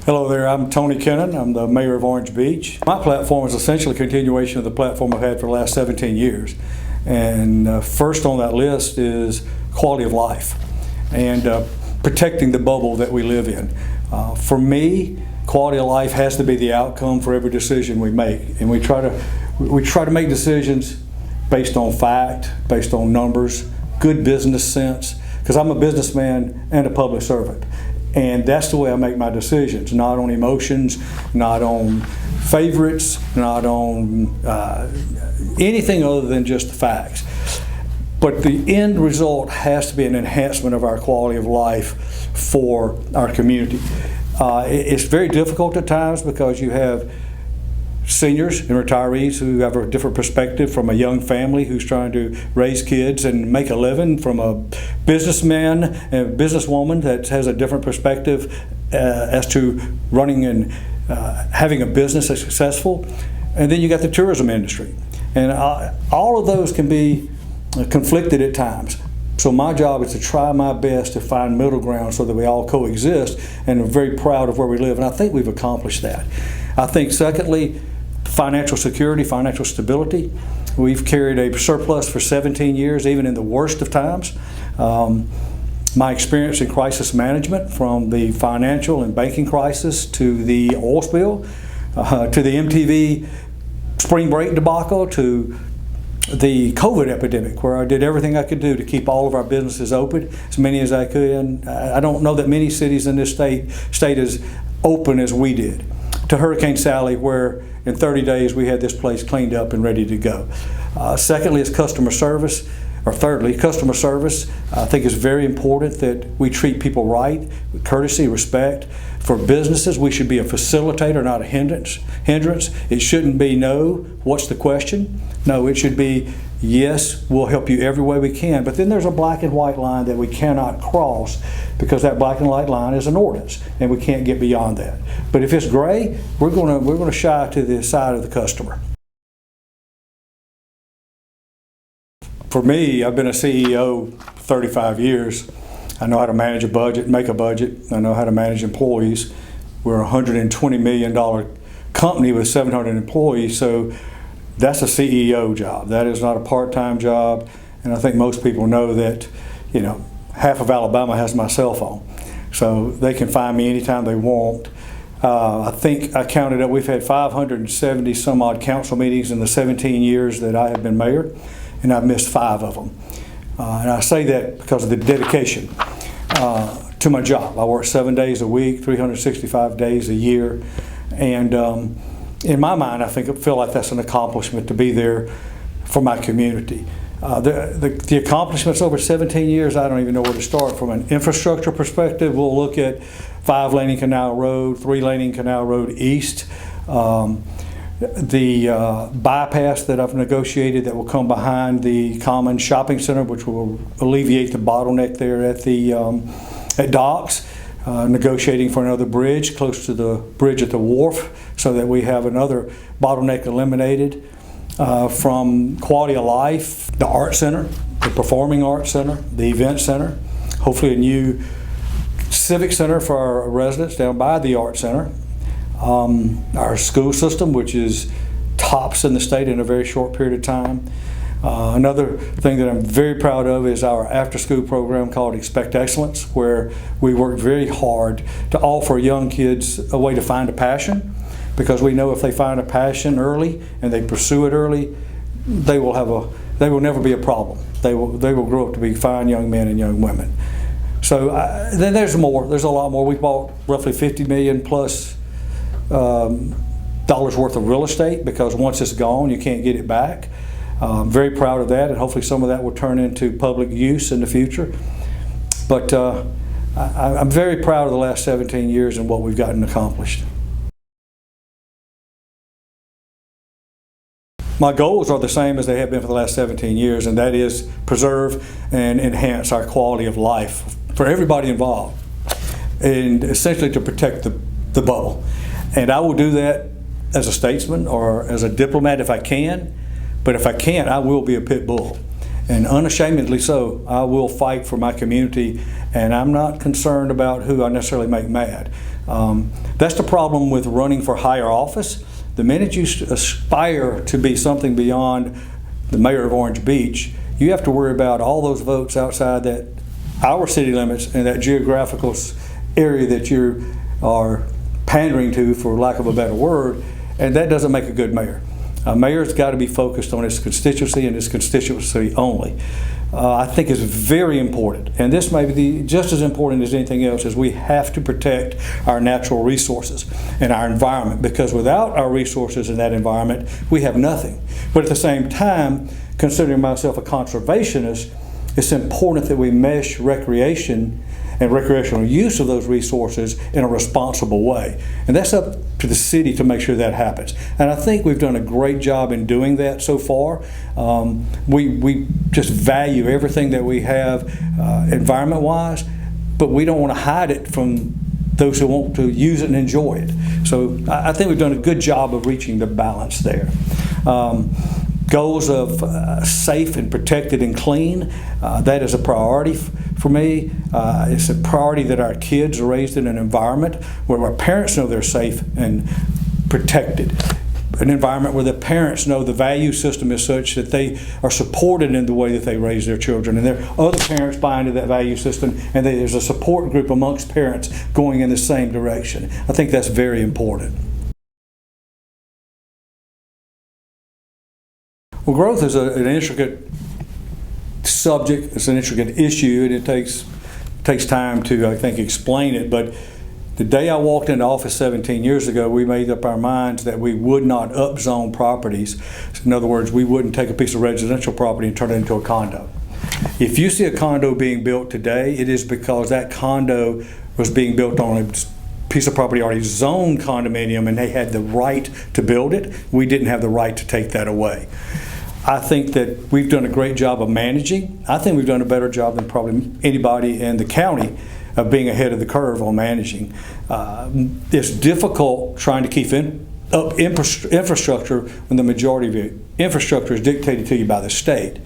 Hello there, I'm Tony Kennon. I'm the mayor of Orange Beach. My platform is essentially a continuation of the platform I've had for the last 17 years. And first on that list is quality of life and protecting the bubble that we live in. For me, quality of life has to be the outcome for every decision we make. And we try to make decisions based on fact, based on numbers, good business sense, because I'm a businessman and a public servant. And that's the way I make my decisions, not on emotions, not on favorites, not on anything other than just the facts. But the end result has to be an enhancement of our quality of life for our community. It's very difficult at times because you have seniors and retirees who have a different perspective from a young family who's trying to raise kids and make a living, from a businessman and a businesswoman that has a different perspective as to running and having a business that's successful. And then you got the tourism industry. And all of those can be conflicted at times. So my job is to try my best to find middle ground so that we all coexist, and I'm very proud of where we live, and I think we've accomplished that. I think secondly, financial security, financial stability. We've carried a surplus for 17 years, even in the worst of times. My experience in crisis management, from the financial and banking crisis to the oil spill, to the MTV spring break debacle, to the COVID epidemic, where I did everything I could do to keep all of our businesses open, as many as I could. And I don't know that many cities in this state as open as we did. To Hurricane Sally, where in 30 days we had this place cleaned up and ready to go. Secondly is customer service, or thirdly, customer service. I think it's very important that we treat people right, with courtesy, respect. For businesses, we should be a facilitator, not a hindrance. It shouldn't be no, what's the question? No, it should be yes, we'll help you every way we can. But then there's a black and white line that we cannot cross, because that black and white line is an ordinance, and we can't get beyond that. But if it's gray, we're going to shy to the side of the customer. For me, I've been a CEO 35 years. I know how to manage a budget, make a budget. I know how to manage employees. We're a $120 million company with 700 employees, so that's a CEO job. That is not a part-time job. And I think most people know that, half of Alabama has my cell phone. So they can find me anytime they want. I think I counted up, we've had 570 some odd council meetings in the 17 years that I have been mayor, and I've missed 5 of them. And I say that because of the dedication to my job. I work 7 days a week, 365 days a year. And in my mind, I feel like that's an accomplishment to be there for my community. The accomplishments over 17 years, I don't even know where to start. From an infrastructure perspective, we'll look at 5-laning Canal Road, 3-laning Canal Road East, the bypass that I've negotiated that will come behind the Common Shopping Center, which will alleviate the bottleneck there at Docks. Negotiating for another bridge close to the bridge at the wharf, so that we have another bottleneck eliminated. From quality of life, the art center, the performing arts center, the event center, hopefully a new civic center for our residents down by the art center. Our school system, which is tops in the state in a very short period of time. Another thing that I'm very proud of is our after-school program called Expect Excellence, where we work very hard to offer young kids a way to find a passion, because we know if they find a passion early and they pursue it early, they will never be a problem. They will grow up to be fine young men and young women. So then there's more. There's a lot more. We bought roughly $50 million plus dollars worth of real estate, because once it's gone, you can't get it back. I'm very proud of that, and hopefully some of that will turn into public use in the future. But I'm very proud of the last 17 years and what we've gotten accomplished. My goals are the same as they have been for the last 17 years, and that is preserve and enhance our quality of life for everybody involved, and essentially to protect the bubble. And I will do that as a statesman or as a diplomat if I can. But if I can't, I will be a pit bull. And unashamedly so, I will fight for my community, and I'm not concerned about who I necessarily make mad. That's the problem with running for higher office. The minute you aspire to be something beyond the mayor of Orange Beach, you have to worry about all those votes outside our city limits and that geographical area that you are pandering to, for lack of a better word, and that doesn't make a good mayor. A mayor's got to be focused on his constituency and his constituency only. I think is very important, and this may be just as important as anything else, is we have to protect our natural resources and our environment, because without our resources in that environment, we have nothing. But at the same time, considering myself a conservationist, it's important that we mesh recreation and recreational use of those resources in a responsible way. And that's up to the city to make sure that happens. And I think we've done a great job in doing that so far. We just value everything that we have environment-wise, but we don't want to hide it from those who want to use it and enjoy it. So I think we've done a good job of reaching the balance there. Goals of safe and protected and clean, that is a priority for me. It's a priority that our kids are raised in an environment where our parents know they're safe and protected. An environment where the parents know the value system is such that they are supported in the way that they raise their children, and there are other parents buy into that value system, and there's a support group amongst parents going in the same direction. I think that's very important. Well, growth is an intricate subject. It's an intricate issue, and it takes time to, I think, explain it. But the day I walked into office 17 years ago, we made up our minds that we would not upzone properties. In other words, we wouldn't take a piece of residential property and turn it into a condo. If you see a condo being built today, it is because that condo was being built on a piece of property already zoned condominium, and they had the right to build it. We didn't have the right to take that away. I think that we've done a great job of managing. I think we've done a better job than probably anybody in the county of being ahead of the curve on managing. It's difficult trying to keep up infrastructure when the majority of your infrastructure is dictated to you by the state.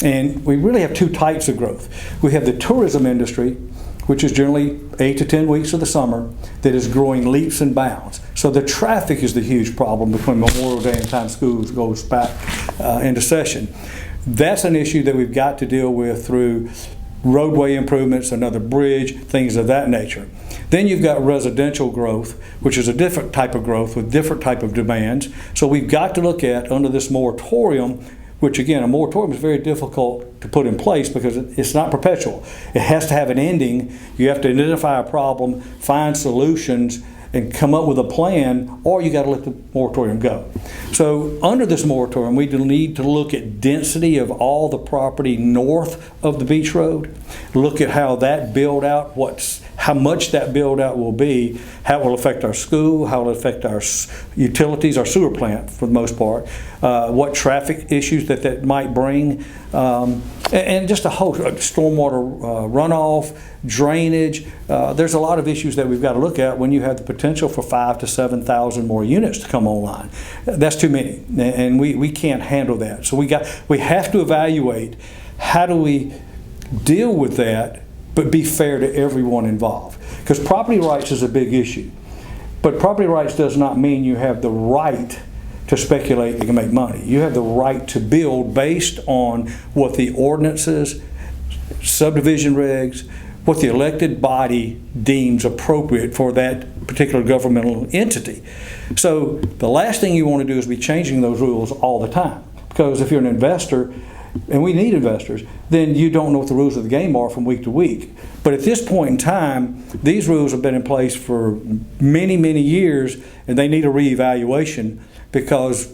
And we really have two types of growth. We have the tourism industry, which is generally 8 to 10 weeks of the summer, that is growing leaps and bounds. So the traffic is the huge problem between Memorial Day and time schools goes back into session. That's an issue that we've got to deal with through roadway improvements, another bridge, things of that nature. Then you've got residential growth, which is a different type of growth with different type of demands. So we've got to look at, under this moratorium, which again, a moratorium is very difficult to put in place because it's not perpetual. It has to have an ending. You have to identify a problem, find solutions, and come up with a plan, or you got to let the moratorium go. So under this moratorium, we need to look at density of all the property north of the beach road, look at how that build out, how much that build out will be, how it will affect our school, how it will affect our utilities, our sewer plant for the most part, what traffic issues that might bring, and just a whole stormwater runoff, drainage. There's a lot of issues that we've got to look at when you have the potential for 5,000 to 7,000 more units to come online. That's too many, and we can't handle that. So we have to evaluate how do we deal with that, but be fair to everyone involved. Because property rights is a big issue. But property rights does not mean you have the right to speculate and make money. You have the right to build based on what the ordinances, subdivision regs, what the elected body deems appropriate for that particular governmental entity. So the last thing you want to do is be changing those rules all the time. Because if you're an investor, and we need investors, then you don't know what the rules of the game are from week to week. But at this point in time, these rules have been in place for many, many years, and they need a reevaluation because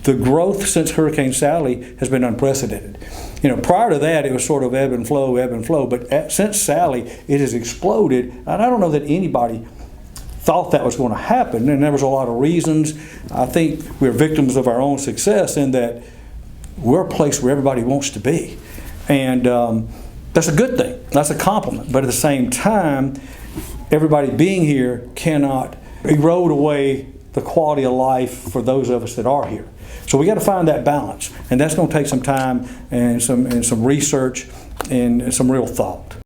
the growth since Hurricane Sally has been unprecedented. You know, prior to that, it was sort of ebb and flow, but since Sally, it has exploded, and I don't know that anybody thought that was going to happen, and there was a lot of reasons. I think we're victims of our own success in that we're a place where everybody wants to be. And that's a good thing. That's a compliment. But at the same time, everybody being here cannot erode away the quality of life for those of us that are here. So we got to find that balance. And that's going to take some time and some research and some real thought.